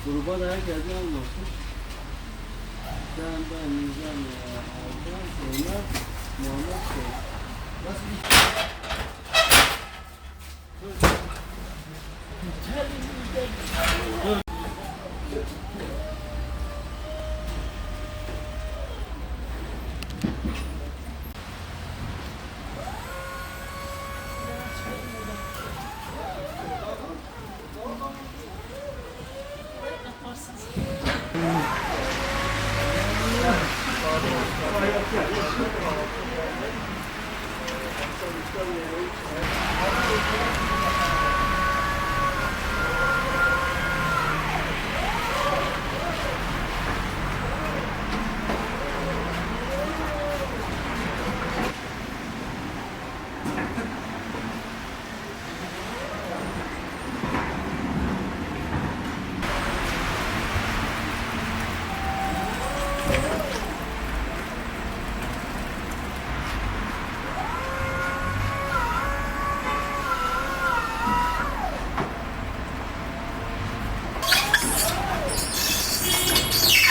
Gruba da herkese anlatsın. Sen ben Nizam ya. Aldan sonra Muhammed Bey. Nasıl bir...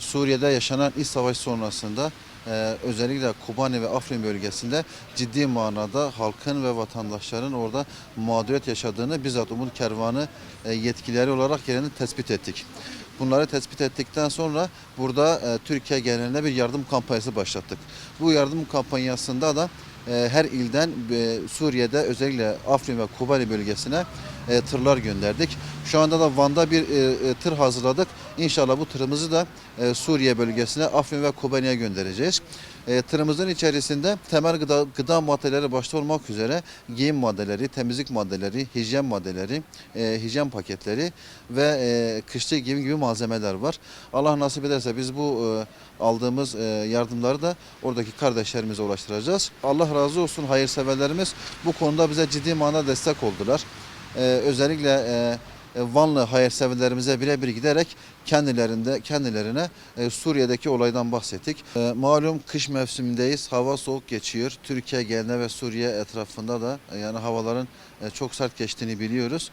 Suriye'de yaşanan iç savaş sonrasında özellikle Kobani ve Afrin bölgesinde ciddi manada halkın ve vatandaşların orada mağduriyet yaşadığını bizzat Umut Kervanı yetkilileri olarak yerinde tespit ettik. Bunları tespit ettikten sonra burada Türkiye geneline bir yardım kampanyası başlattık. Bu yardım kampanyasında da her ilden Suriye'de özellikle Afrin ve Kobani bölgesine tırlar gönderdik. Şu anda da Van'da bir tır hazırladık. İnşallah bu tırımızı da Suriye bölgesine, Afrin ve Kobani'ye göndereceğiz. Tırımızın içerisinde temel gıda maddeleri başta olmak üzere giyim maddeleri, temizlik maddeleri, hijyen maddeleri, hijyen paketleri ve kışlık gibi malzemeler var. Allah nasip ederse biz bu aldığımız yardımları da oradaki kardeşlerimize ulaştıracağız. Allah razı olsun, hayırseverlerimiz bu konuda bize ciddi manada destek oldular. Özellikle Vanlı hayırseverlerimize birebir giderek kendilerine Suriye'deki olaydan bahsettik. Malum kış mevsimindeyiz. Hava soğuk geçiyor. Türkiye geneline ve Suriye etrafında da yani havaların çok sert geçtiğini biliyoruz.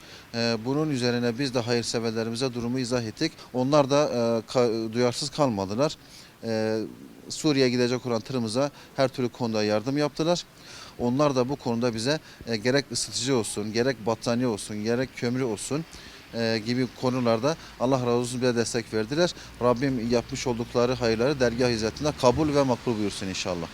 Bunun üzerine biz de hayırseverlerimize durumu izah ettik. Onlar da duyarsız kalmadılar. Suriye'ye gidecek olan tırımıza her türlü konuda yardım yaptılar. Onlar da bu konuda bize gerek ısıtıcı olsun, gerek battaniye olsun, gerek kömür olsun gibi konularda Allah razı olsun bize destek verdiler. Rabbim yapmış oldukları hayırları dergah hizmetinde kabul ve makbul buyursun inşallah.